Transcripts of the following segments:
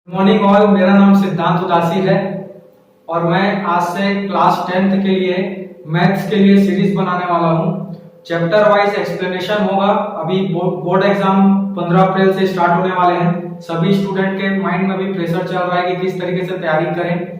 Morning all, मेरा नाम सिद्धांत उदासी है और मैं आज से क्लास 10th के लिए मैथ्स के लिए सीरीज बनाने वाला हूँ। चैप्टर वाइज एक्सप्लेनेशन होगा। अभी बोर्ड एग्जाम 15 अप्रैल से स्टार्ट होने वाले हैं। सभी स्टूडेंट के माइंड में भी प्रेशर चल रहा है कि किस तरीके से तैयारी करें,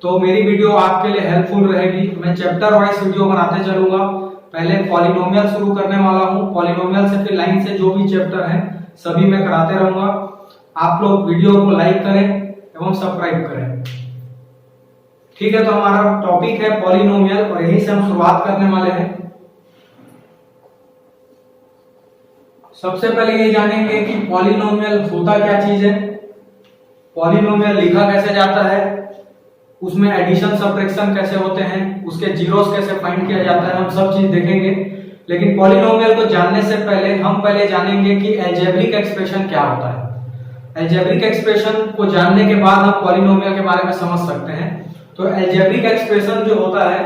तो मेरी वीडियो आपके लिए हेल्पफुल रहेगी। मैं चैप्टर वाइज वीडियो बनाते चलूंगा। पहले पॉलिनोमियल शुरू करने वाला हूँ। पॉलिनोमियल से फिर लाइन से जो भी चैप्टर है सभी मैं कराते रहूंगा। आप लोग वीडियो को लाइक करें एवं सब्सक्राइब करें। ठीक है, तो हमारा टॉपिक है पॉलिनोमियल और यहीं से हम शुरुआत करने वाले हैं। सबसे पहले ये जानेंगे कि पॉलिनोमियल होता क्या चीज है, पॉलिनोमियल लिखा कैसे जाता है, उसमें एडिशन सब्ट्रैक्शन कैसे होते हैं, उसके जीरोस कैसे फाइंड किया जाता है, हम सब चीज देखेंगे। लेकिन पॉलिनोमियल को जानने से पहले हम जानेंगे कि अलजेब्रिक एक्सप्रेशन क्या होता है। अलजेब्रिक एक्सप्रेशन को जानने के बाद हम पॉलिनोमियल के बारे में समझ सकते हैं। तो अलजेब्रिक एक्सप्रेशन जो होता है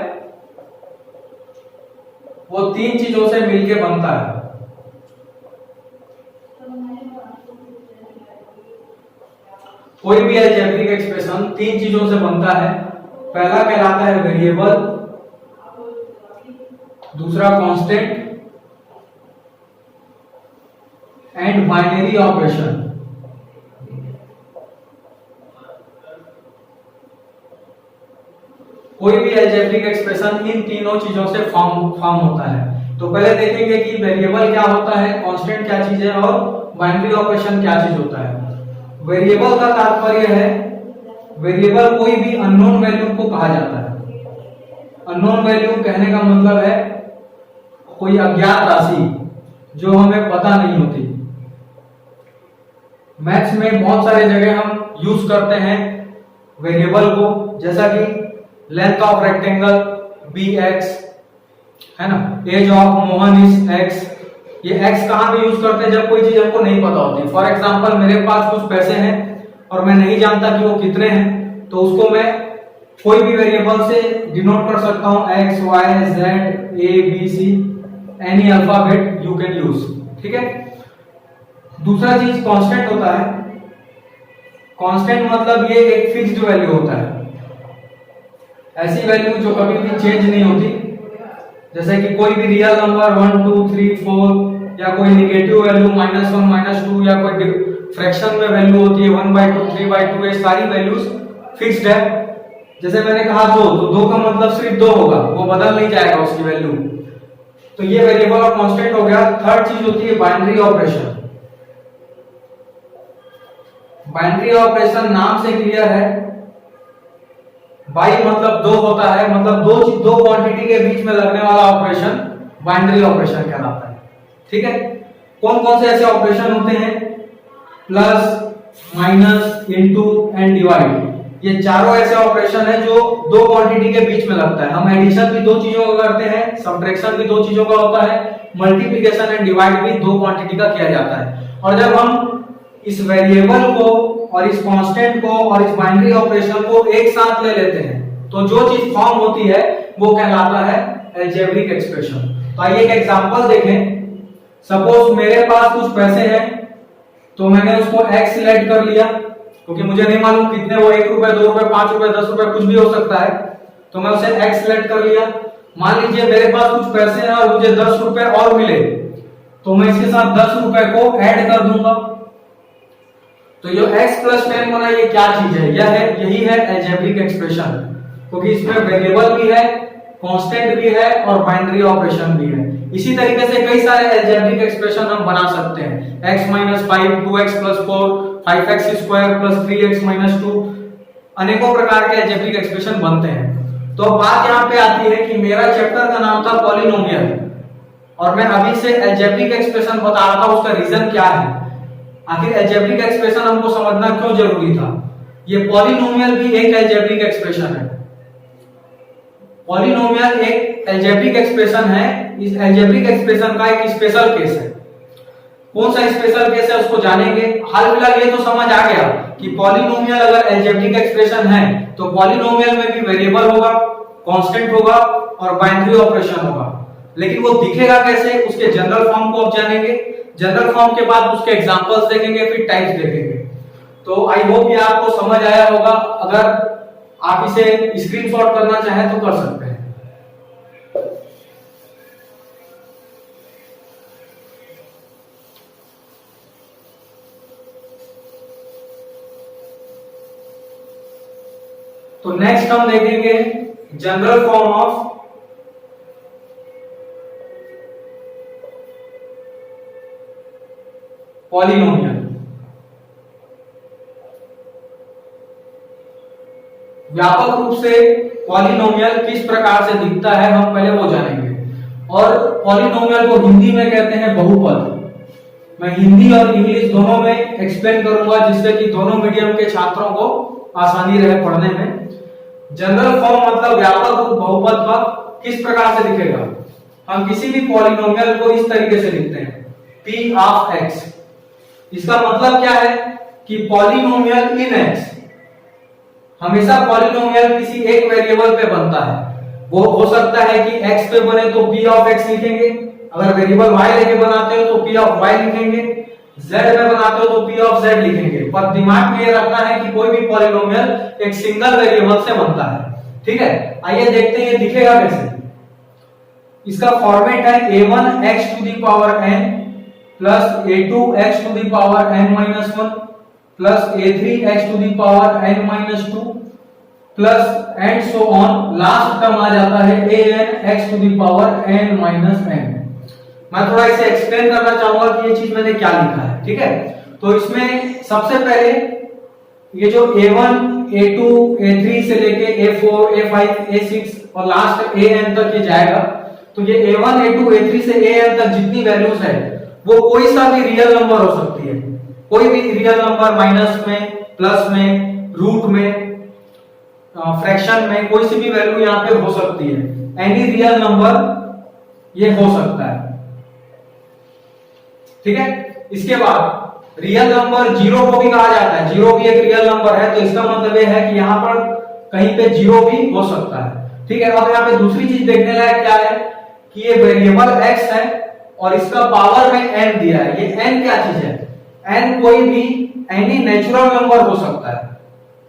वो तीन चीजों से मिलकर बनता है। कोई भी अलजेब्रिक एक्सप्रेशन तीन चीजों से बनता है। पहला कहलाता है वेरिएबल, दूसरा कांस्टेंट एंड बाइनरी ऑपरेशन। कोई भी अलजेब्रिक एक्सप्रेशन इन तीनों चीजों से फॉर्म होता है। तो पहले देखेंगे कि वेरिएबल क्या होता है, कांस्टेंट क्या चीज है और बाइनरी ऑपरेशन क्या चीज होता है। वेरिएबल का तात्पर्य है, वेरिएबल कोई भी अननोन वैल्यू को कहा जाता है। अननोन वैल्यू कहने का मतलब है कोई अज्ञात राशि जो हमें पता नहीं होती। मैथ्स में बहुत सारे जगह हम यूज करते हैं वेरिएबल को, जैसा कि लेंथ ऑफ रेक्टेंगल bx है ना, age of Mohan is x। ये x कहां पे यूज करते हैं, जब कोई चीज हमको नहीं पता होती। फॉर एग्जांपल मेरे पास कुछ पैसे हैं और मैं नहीं जानता कि वो कितने हैं, तो उसको मैं कोई भी वेरिएबल से डिनोट कर सकता हूं, x y z a b c, any alphabet you can use. ठीक है। दूसरा चीज कांस्टेंट होता है। कांस्टेंट मतलब ये एक फिक्स्ड वैल्यू होता है, ऐसी वैल्यू जो कभी भी चेंज नहीं होती। जैसे कि कोई भी रियल नंबर 1 2 3 4 या कोई नेगेटिव वैल्यू -1 -2 या कोई फ्रैक्शन में वैल्यू होती है 1/2 3/2, ये सारी वैल्यूज फिक्स्ड है। जैसे मैंने कहा 2, तो 2 का मतलब सिर्फ 2 होगा, वो बदल नहीं जाएगा उसकी वैल्यू। तो ये वेरिएबल और कांस्टेंट हो गया। थर्ड चीज होती है बाइनरी ऑपरेशन। बाइनरी ऑपरेशन नाम से क्लियर है, बाई मतलब दो होता है, मतलब दो क्वांटिटी के बीच में लगने वाला ऑपरेशन बाइनरी ऑपरेशन कहलाता है। ठीक है। कौन कौन से ऐसे ऑपरेशन होते हैं, plus minus into and divide. ये चारों ऐसे ऑपरेशन है जो दो क्वांटिटी के बीच में लगता है। हम एडिशन भी दो चीजों का करते हैं, सब्ट्रैक्शन भी दो चीजों का होता है, मल्टीप्लिकेशन एंड डिवाइड भी दो क्वांटिटी का किया जाता है। और जब हम इस वेरिएबल को और इस कांस्टेंट को और इस बाइनरी ऑपरेशन को एक साथ ले लेते हैं तो जो चीज फॉर्म होती है वो कहलाता है अलजेब्रिक एक्सप्रेशन। तो आइए एक एग्जांपल देखें। सपोज मेरे पास कुछ पैसे हैं, तो मैंने उसको x सिलेक्ट कर लिया, क्योंकि मुझे नहीं मालूम कितने, वो 1 रुपए 2 रुपए 5 रुपए 10 रुपए कुछ भी हो सकता है, तो मैं उसे x सिलेक्ट कर लिया। मान लीजिए मेरे पास कुछ पैसे हैं और मुझे 10 रुपए और मिले, तो मैं इसके साथ 10 रुपए को ऐड कर दूंगा। तो जो x + 10 बना, ये क्या चीज है, यही है अलजेब्रिक एक्सप्रेशन, क्योंकि इसमें वेरिएबल भी है, कांस्टेंट भी है और बाइनरी ऑपरेशन भी है। इसी तरीके से कई सारे अलजेब्रिक एक्सप्रेशन हम बना सकते हैं, x - 5 2x + 4 5x² + 3x - 2, अनेकों प्रकार के अलजेब्रिक एक्सप्रेशन बनते हैं। तो बात यहाँ पे आती है कि मेरा चैप्टर का नाम था पॉलिनोमियल और मैं अभी से अलजेब्रिक एक्सप्रेशन बता रहा था, उसका रीजन क्या है, आखिर अलजेब्रिक एक्सप्रेशन हमको समझना क्यों जरूरी था। ये पॉलिनोमियल भी एक अलजेब्रिक एक्सप्रेशन है। पॉलिनोमियल एक अलजेब्रिक एक्सप्रेशन है। इस अलजेब्रिक एक्सप्रेशन का एक स्पेशल केस है। कौन सा स्पेशल केस है उसको जानेंगे। हाल फिलहाल ये तो समझ आ गया कि पॉलिनोमियल अगर अलजेब्रिक एक्सप्रेशन है तो पॉलिनोमियल में भी वेरिएबल होगा, कांस्टेंट होगा और बाइनरी ऑपरेशन होगा। लेकिन वो दिखेगा कैसे, उसके जनरल फॉर्म को अब जानेंगे। जनरल फॉर्म के बाद उसके एग्जांपल्स देखेंगे, फिर टाइप्स देखेंगे। तो आई होप ये आपको समझ आया होगा। अगर आप इसे स्क्रीनशॉट करना चाहें तो कर सकते हैं। तो नेक्स्ट हम देखेंगे जनरल फॉर्म ऑफ पॉलिनोमियल। व्यापक रूप से पॉलिनोमियल किस प्रकार से दिखता है हम पहले वो जानेंगे। और पॉलिनोमियल को हिंदी में कहते हैं बहुपद। मैं हिंदी और इंग्लिश दोनों में एक्सप्लेन करूंगा जिससे कि दोनों मीडियम के छात्रों को आसानी रहे पढ़ने में। जनरल फॉर्म मतलब व्यापक रूप बहुपद का किस प्रकार से दिखेगा। हम किसी भी पॉलिनोमियल को इस तरीके से लिखते हैं p ऑफ x। इसका मतलब क्या है कि पॉलिनोमियल इन x हमेशा पॉलिनोमियल किसी एक वेरिएबल पे बनता है। वो हो सकता है कि x पे बने तो p ऑफ x लिखेंगे, अगर वेरिएबल y लेके बनाते हो तो p ऑफ y लिखेंगे, z में बनाते हो तो p ऑफ z लिखेंगे। पर दिमाग में ये रखना है कि कोई भी पॉलिनोमियल एक सिंगल वेरिएबल से बनता है। ठीक है, आइए देखते हैं ये दिखेगा कैसे। इसका फॉर्मेट है a1 x to the power n plus a2 x to the power n-1 plus a3 x to the power n-2 plus and so on. Last term आ जाता है an x to the power n-n। मैं थोड़ा इसे explain करना चाहूंगा कि ये चीज मैंने क्या लिखा है। ठीक है, तो इसमें सबसे पहले ये जो a1 a2 a3 से लेके a4 a5 a6 और लास्ट an तक ये जाएगा। तो ये a1 a2 a3 से an तक जितनी वैल्यूज है वो कोई सा भी रियल नंबर हो सकती है। कोई भी रियल नंबर माइनस में, प्लस में, रूट में, फ्रैक्शन में, कोई सी भी वैल्यू यहाँ पे हो सकती है। एनी रियल नंबर ये हो सकता है। ठीक है, इसके बाद रियल नंबर जीरो को भी कहा जाता है। जीरो भी एक रियल नंबर है, तो इसका मतलब ये है कि यहाँ पर कहीं पे जीरो भी हो सकता है। ठीक है, अब यहाँ पे दूसरी चीज देखने लायक क्या है कि ये वेरिएबल x है और इसका पावर में n दिया है। ये n क्या चीज है? n कोई भी एनी नेचुरल नंबर हो सकता है।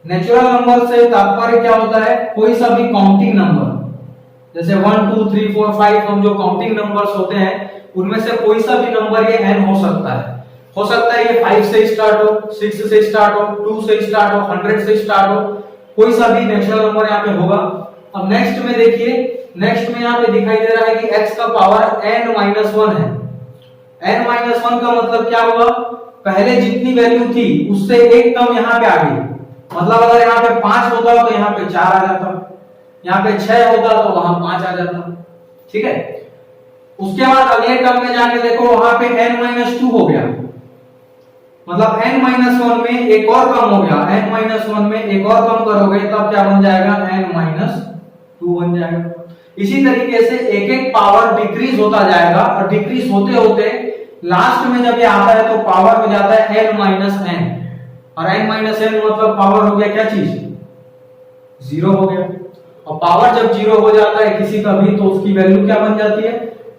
नेचुरल नंबर से तात्पर्य क्या होता है? कोई सा भी काउंटिंग नंबर, जैसे 1 2 3 4 5 हम जो काउंटिंग नंबर्स होते हैं उनमें से कोई सा भी नंबर ये n हो सकता है। हो सकता है ये 5 से स्टार्ट हो, 6 से स्टार्ट हो, 2 से स्टार्ट हो, 100 से स्टार्ट हो, कोई सा भी नेचुरल नंबर यहाँ पे होगा। अब नेक्स्ट में देखिए, नेक्स्ट में यहाँ पे दिखाई दे रहा है कि x का पावर n-1 है। n-1 का मतलब क्या हुआ? पहले जितनी वैल्यू थी उससे एक टर्म यहाँ पे आ गई। मतलब अगर यहाँ पे 5 होता तो यहाँ पे 4 आ जाता, यहाँ पे 6 होता तो वहां 5 आ जाता। ठीक है, उसके बाद अगले टर्म में जाके देखो वहां पे n-2 हो गया। मतलब n-1 में एक और कम हो गया, n-1 में एक और कम करोगे तब क्या बन जाएगा? n-2 बन जाएगा। इसी तरीके से एक एक पावर डिक्रीज होता जाएगा और डिक्रीज होते होते लास्ट में जब ये आता है तो पावर हो जाता है n-n और n-n मतलब पावर हो गया क्या चीज? जीरो हो गया। और पावर जब जीरो हो जाता है किसी का भी तो उसकी वैल्यू क्या बन जाती है?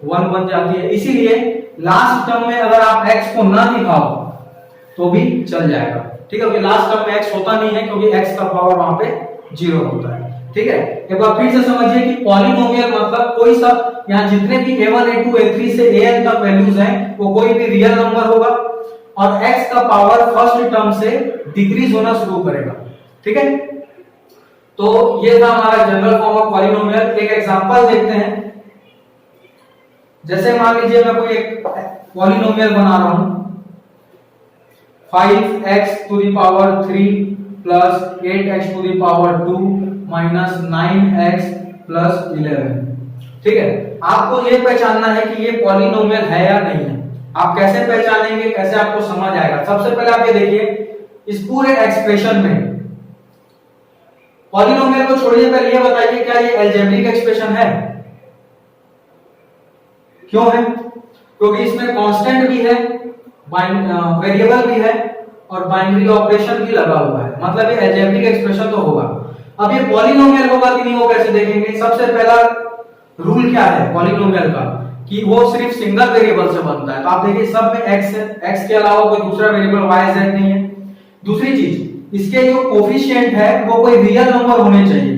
1 बन जाती है। इसीलिए लास्ट टर्म में अगर आप x को ना दिखाओ तो भी चल जाएगा। ठीक है, लास्ट टर्म में x होता नहीं है क्योंकि x का पावर वहां पे जीरो होता है। ठीक है, एक बार फिर से समझिए कि पॉलिनोमियल मतलब कोई सा, यहाँ जितने भी a1 a2 a3 से an तक वैल्यूज हैं वो कोई भी रियल नंबर होगा और x का पावर फर्स्ट टर्म से डिक्रीज होना शुरू करेगा। ठीक है, तो ये था हमारा जनरल फॉर्म ऑफ पॉलिनोमियल। एक एग्जांपल देखते हैं। जैसे मान लीजिए मैं कोई एक पॉलिनोमियल बना रहा हूं 5x to the power 3 plus 8x to the power 2 minus 9x plus 11। ठीक है, आपको ये पहचानना है कि ये पॉलिनोमियल है या नहीं है। आप कैसे पहचानेंगे, कैसे आपको समझ आएगा? सबसे पहले आप ये देखिए इस पूरे एक्सप्रेशन में पॉलिनोमियल को छोड़िए, पहले ये बताइए क्या ये अलजेब्रिक एक्सप्रेशन है? क्यों है? क्योंकि इसमें कांस्टेंट भी है, वेरिएबल भी है और बाइनरी ऑपरेशन भी लगा हुआ है। मतलब ये अलजेब्रिक एक्सप्रेशन तो होगा। अब ये पॉलिनोमियल होगा कि नहीं वो कैसे देखेंगे? सबसे पहला रूल क्या है पॉलिनोमियल का कि वो सिर्फ सिंगल वेरिएबल से बनता है। तो आप देखिए सब में x है, x के अलावा कोई दूसरा वेरिएबल y z नहीं है। दूसरी चीज, इसके जो कोफिशिएंट है वो कोई रियल नंबर होने चाहिए।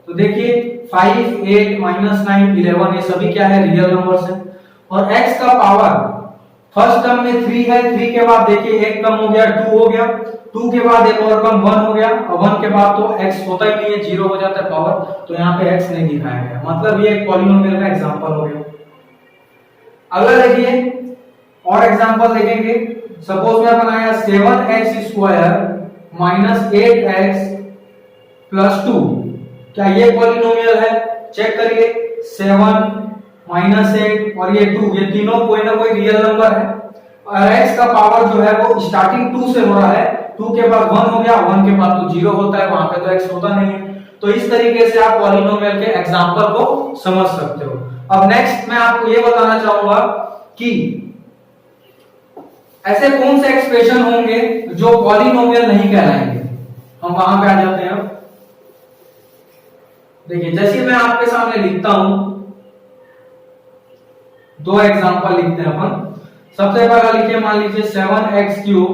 तो देखिए 5, 8, -9, 11 ये सभी क्या है, रियल नंबर्स है। और x का पावर फर्स्ट टर्म में 3 है, 3 के बाद देखिए एक कम हो गया 2 हो गया, 2 के बाद एक और कम 1 हो गया, और 1 के बाद तो x होता ही नहीं है, 0 हो जाता है पावर, तो यहाँ पे x नहीं दिखाया गया, मतलब ये एक पॉलिनोमियल का एग्जांपल हो गया। अगला देखिए और एग्जांपल देखेंगे। सपोज में अपन आया 7x² - 8x + 2, क्या ये पॉलिनोमियल है? चेक करिए, 7 -8 और ये 2, ये तीनों कोई ना कोई रियल नंबर है, और x का पावर जो है वो स्टार्टिंग 2 से हो रहा है, 2 के बाद 1 हो गया, 1 के बाद तो 0 होता है, वहां पे तो x होता नहीं है। तो इस तरीके से आप पॉलिनोमियल के एग्जांपल को समझ सकते हो। अब नेक्स्ट मैं आपको ये बताना चाहूंगा कि ऐसे कौन से एक्सप्रेशन होंगे जो पॉलिनोमियल नहीं कहलाएंगे। हम वहां पे आ जाते हैं। अब देखिए, जैसे मैं आपके सामने लिखता हूं, दो एग्जांपल लिखते हैं अपन। सबसे पहला लिखिए, मान लीजिए 7x³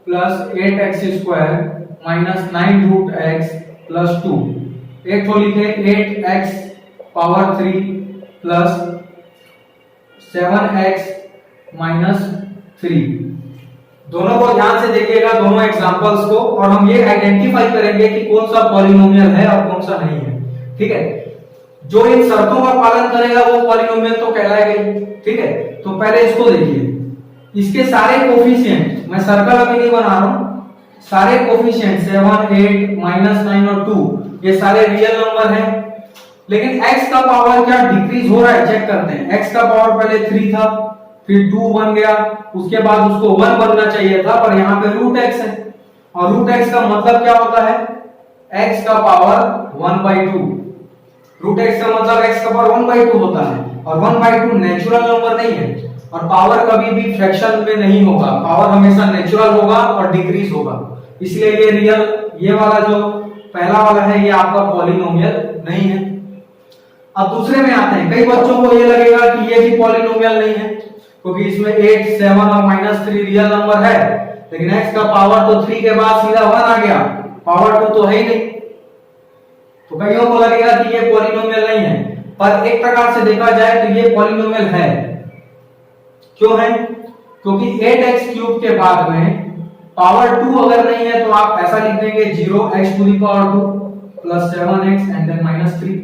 + 8x² - 9√x + 2। एक तो लिखे 8x³ + 7x - 3। दोनों को ध्यान से देखिएगा, दोनों एग्जांपल्स को, और हम ये आइडेंटिफाई करेंगे कि कौन सा पॉलिनोमियल है और कौन सा नहीं है। ठीक है, जो इन शर्तों का पालन करेगा वो पॉलिनोमियल तो कहलाएगा ही। ठीक है, तो पहले इसको देखिए, इसके सारे कोफिशिएंट, मैं सर्कल अभी नहीं बना रहा हूं, सारे कोफिशिएंट 7, 8, -9 और 2 ये सारे रियल नंबर हैं, लेकिन x का पावर क्या डिक्रीज हो रहा है, चेक करते हैं। x का पावर पहले 3 था, फिर 2 बन गया, उसके बाद उसको 1 बनना चाहिए था, पर यहाँ पे √x है, और √x का मतलब क्या होता है, x का पावर 1/2। √x का मतलब x का पावर 1/2 होता है, और 1/2 नेचुरल नंबर नहीं है, और पावर कभी भी फ्रैक्शन में नहीं होगा, पावर हमेशा नेचुरल होगा और डिक्रीज होगा, इसलिए ये रियल, ये वाला जो पहला वाला है ये आपका पॉलिनोमियल नहीं है। अब दूसरे में आते हैं। कई बच्चों को ये लगेगा कि ये भी पॉलिनोमियल नहीं है, क्योंकि इसमें 8, 7 और -3 रियल नंबर है, लेकिन x का पावर तो 3 के बाद सीधा 1 आ गया, पावर 2 तो है ही नहीं, तो कईयों को लगेगा कि ये पॉलिनोमियल नहीं है। पर एक प्रकार से देखा जाए तो ये पॉलिनोमियल है। क्यों है? क्योंकि 8x³ के बाद में पावर 2 अगर नहीं है तो आप ऐसा लिख देंगे 0x⁴ + 7x एंड देन -3।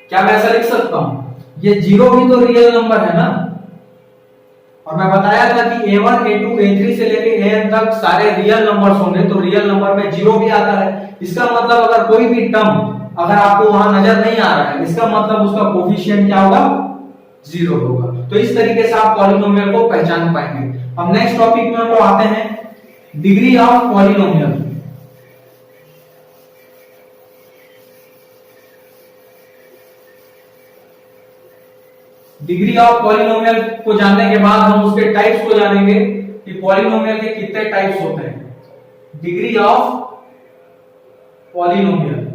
क्या मैं ऐसा लिख सकता हूं? ये 0 भी तो रियल नंबर है ना, और मैं बताया था कि a1, a2, a3 से लेके an तक सारे रियल नंबर्स होंगे, तो रियल नंबर में 0 भी आता है। इसका मतलब अगर कोई भी टर्म अगर आपको वहां नजर नहीं आ रहा है, इसका मतलब उसका कोफिशिएंट क्या होगा, 0 होगा। तो इस तरीके से आप पॉलिनोमियल को पहचान पाएंगे। अब नेक्स्ट टॉपिक में हम आते हैं, degree of polynomial. Degree of polynomial को जानने के बाद हम उसके टाइप्स को जानेंगे कि पॉलिनोमियल के कितने टाइप्स होते हैं। डिग्री ऑफ पॉलिनोमियल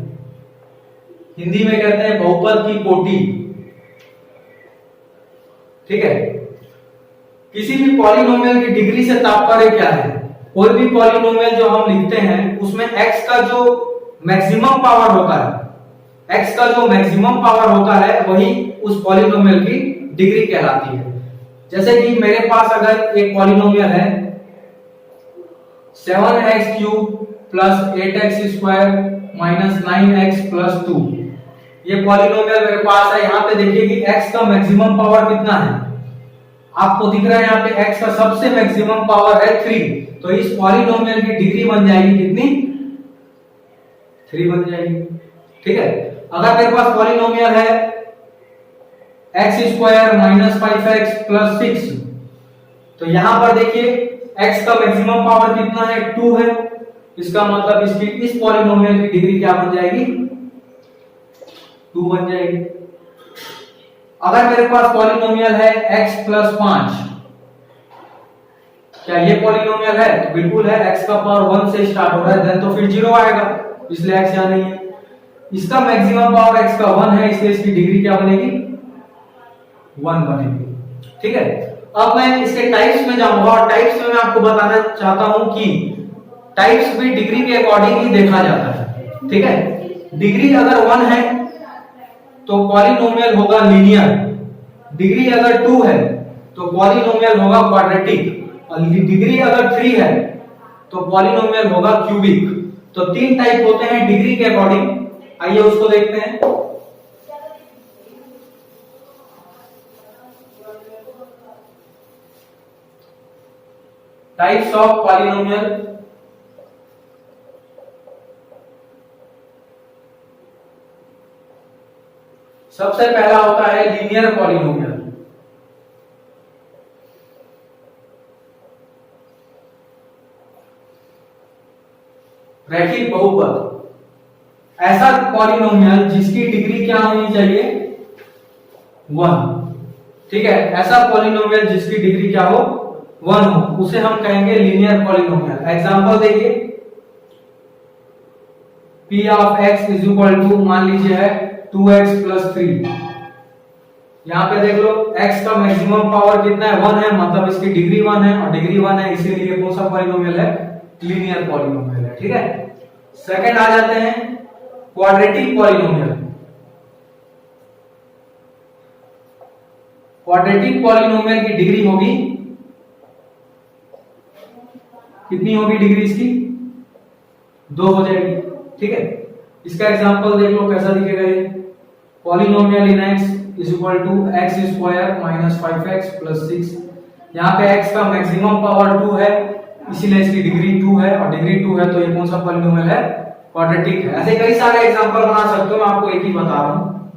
हिंदी में कहते हैं बहुपद की कोटि। ठीक है, किसी भी पॉलिनोमियल की डिग्री से तात्पर्य क्या है? कोई भी पॉलिनोमियल जो हम लिखते हैं उसमें x का जो मैक्सिमम पावर होता है, x का जो मैक्सिमम पावर होता है वही उस पॉलिनोमियल की डिग्री कहलाती है। जैसे कि मेरे पास अगर एक पॉलिनोमियल है 7x³ + 8x² - 9x + 2, ये पॉलिनोमियल मेरे पास है। यहाँ पे देखिए कि x का मैक्सिमम पावर कितना है, आपको दिख रहा है यहाँ पे x का सबसे मैक्सिमम पावर है 3, तो इस पॉलिनोमियल की डिग्री बन जाएगी कितनी, 3 बन जाएगी। ठीक है, अगर मेरे पास पॉलिनोमियल है x² - 5x + 6, तो यहां पर देखिए x का मैक्सिमम पावर कितना है, 2 है, इसका मतलब इसकी इस पॉलिनोमियल की डिग्री क्या बन जाएगी, 2 बन जाएगी। अगर मेरे पास पॉलिनोमियल है x + 5, क्या ये पॉलिनोमियल है? तो बिल्कुल है, x का पावर 1 से स्टार्ट हो रहा है, देन तो फिर 0 आएगा, इसलिए x यहां नहीं है। इसका मैक्सिमम पावर x का 1 है, इसलिए इसकी डिग्री क्या बनेगी, 1 बनेगी। ठीक है, अब मैं इसके टाइप्स में जाऊंगा और टाइप्स में मैं आपको बताना चाहता हूं कि टाइप्स भी डिग्री के अकॉर्डिंग ही देखा जाता है, ठीक है। डिग्री अगर 1 है तो पॉलिनोमियल होगा लीनियर, डिग्री अगर 2 है तो पॉलिनोमियल होगा क्वाड्रेटिक, और डिग्री अगर 3 है तो पॉलिनोमियल होगा क्यूबिक। तो 3 टाइप होते हैं डिग्री के अकॉर्डिंग, आइए उसको देखते हैं। Types of polynomial. सबसे पहला होता है लीनियर पॉलिनोमियल। रैखिक बहुपद, ऐसा पॉलिनोमियल जिसकी डिग्री क्या होनी चाहिए 1, ठीक है। ऐसा पॉलिनोमियल जिसकी डिग्री क्या हो 1 हो, उसे हम कहेंगे लीनियर पॉलिनोमियल। एग्जांपल देखिए, p of x is equal to मान लीजिए है 2x प्लस 3। यहां पे देख लो x का मैक्सिमम पावर कितना है 1 है, मतलब इसकी डिग्री 1 है, और डिग्री 1 है इसीलिए कौन सा पॉलिनोमियल है लीनियर पॉलिनोमियल है, ठीक है। सेकंड आ जाते हैं क्वाड्रेटिक पॉलिनोमियल। क्वाड्रेटिक पॉलिनोमियल की डिग्री होगी कितनी होगी, डिग्री इसकी 2 हो जाएगी, ठीक है। इसका एग्जांपल देख लो कैसा दिखेगा ये, polynomial in x is equal to x square minus 5x plus 6। यहाँ पे x का मैक्सिमम पावर 2 है इसीलिए इसकी डिग्री 2 है, और डिग्री 2 है तो ये कौन सा पॉलिनोमियल है क्वाड्रेटिक है। ऐसे कई सारे एग्जांपल बना सकते हो, मैं आपको एक ही बता रहा हूं।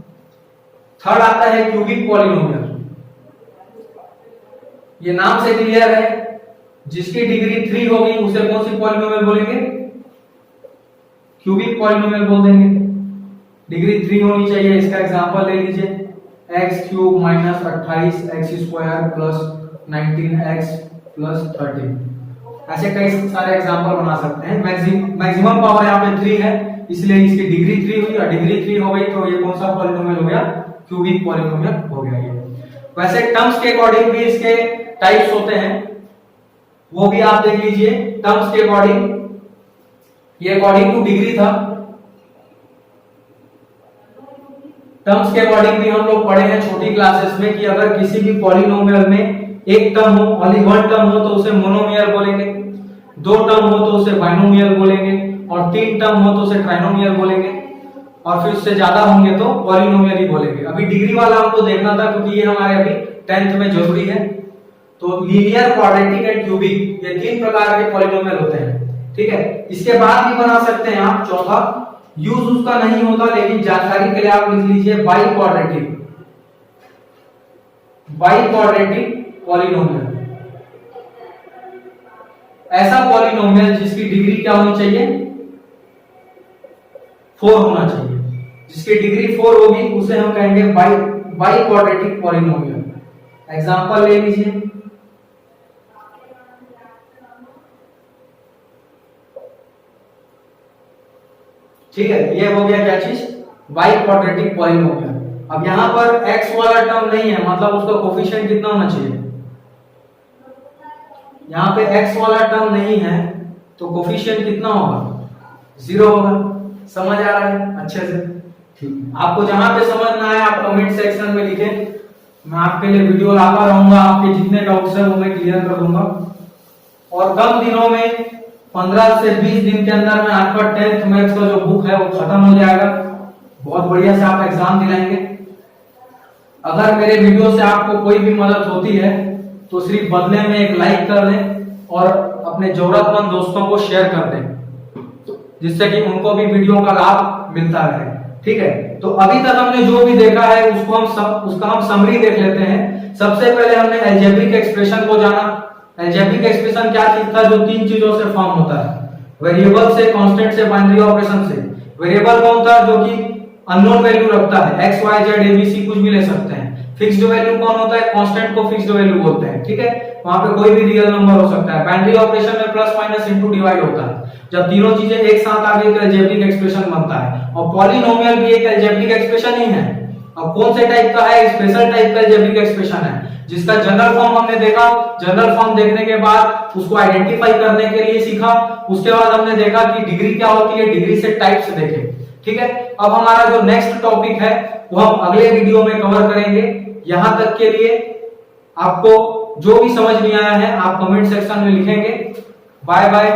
थर्ड आता है क्यूबिक पॉलिनोमियल। ये नाम से क्लियर है, जिसकी डिग्री 3 होगी उसे कौन सी पॉलिनोमियल बोलेंगे, क्यूबिक पॉलिनोमियल बोल देंगे। डिग्री 3 होनी चाहिए। इसका एग्जांपल ले लीजिए, x cube minus 28 x square plus 19x plus 13। ऐसे कई सारे एग्जांपल बना सकते हैं। मैक्सिमम पावर यहाँ पे 3 है इसलिए इसकी डिग्री 3 हुई, और डिग्री 3 हो गई तो ये कौन सा पॉलिनोमियल हो गया, क्यूबिक पॉलिनोमियल हो गया ये। वैसे टर्म्स के अकॉर्डिंग भी इसके टाइप्स होते हैं, वो भी आप देख लीजिए। टर्म्स के अकॉर्डिंग, ये अकॉर्डिंग टू डिग्री था। टर्म्स के अकॉर्डिंग भी हम लोग पढ़े हैं छोटी क्लासेस में कि अगर किसी भी पॉलिनोमियल में एक टर्म हो, ओनली 1 टर्म हो तो उसे मोनोमियल बोलेंगे, 2 टर्म हो तो उसे बाइनोमियल बोलेंगे, और 3 टर्म हो तो उसे ट्राइनोमियल बोलेंगे, और फिर उससे ज्यादा होंगे तो पॉलिनोमियल ही बोलेंगे। अभी डिग्री वाला हमको देखना था क्योंकि ये हमारे अभी 10th में जरूरी है। तो लीनियर, क्वाड्रेटिक एंड क्यूबिक, ये 3 प्रकार के पॉलिनोमियल होते हैं, ठीक है। इसके बाद भी बना सकते हैं आप चौथा, यूज उसका नहीं होता लेकिन जानकारी के लिए आप लिख लीजिए by quadratic. By quadratic polynomial, ऐसा पॉलिनोमियल जिसकी डिग्री क्या होनी चाहिए 4 होना चाहिए। जिसकी डिग्री 4 होगी उसे हम कहेंगे बाई क्वाड्रेटिक पॉलिनोमियल। एग्जांपल ले लीजिए, ठीक है। ये हो गया क्या चीज, बाई क्वाड्रेटिक पॉलिनोमियल। अब यहां पर x वाला टर्म नहीं है, मतलब उसका कोफिशिएंट कितना होना चाहिए, यहां पे x वाला टर्म नहीं है तो कोफिशिएंट कितना होगा 0 होगा। समझ आ रहा है अच्छे से, ठीक। आपको जहां पे समझ ना आए आप कमेंट सेक्शन में लिखें, मैं आपके लिए वीडियो लाता रहूंगा, आपके जितने डाउट्स हैं वो मैं क्लियर कर दूंगा। और कम दिनों में 15 से 20 दिन के अंदर में आपका 10th मैथ्स का जो बुक है वो खत्म हो जाएगा। बहुत बढ़िया से आप एग्जाम दिलाएंगे। अगर मेरे वीडियो से आपको कोई भी मदद होती है तो सिर्फ बदले में एक लाइक कर दें और अपने जरूरतमंद दोस्तों को शेयर कर दें, जिससे कि उनको भी वीडियो का लाभ मिलता रहे, ठीक है। तो अभी तक हमने जो भी देखा है उसका हम समरी देख लेते हैं। सबसे पहले हमने अलजेब्रिक एक्सप्रेशन को जाना। अलजेब्रिक एक्सप्रेशन क्या चीज था, जो 3 चीजों से फॉर्म होता है, वेरिएबल से, कांस्टेंट से, बाइनरी ऑपरेशन से। वेरिएबल कौन था, जो कि अननोन वैल्यू रखता है, x y z a b c कुछ भी ले सकते हैं। फिक्स्ड वैल्यू कौन होता है, कांस्टेंट को फिक्स्ड वैल्यू बोलते हैं, ठीक है। वहां पे कोई भी रियल नंबर हो सकता है। बाइनरी ऑपरेशन में प्लस माइनस इनटू डिवाइड होता है। जब तीनों चीजें एक साथ आ गई तो अलजेब्रिक एक्सप्रेशन बनता है। और पॉलिनोमियल भी एक अलजेब्रिक एक्सप्रेशन ही है। अब कौन से टाइप का है, स्पेशल टाइप का अलजेब्रिक एक्सप्रेशन है। जिसका जनरल फॉर्म हमने देखा, जनरल फॉर्म देखने के बाद उसको आइडेंटिफाई करने के लिए सीखा, उसके बाद हमने देखा कि डिग्री क्या होती है, डिग्री से टाइप्स देखे। ठीक है, अब हमारा जो नेक्स्ट टॉपिक है वो हम अगले वीडियो में कवर करेंगे। यहां तक के लिए आपको जो भी समझ नहीं आया है आप कमेंट सेक्शन में लिखेंगे। Bye bye.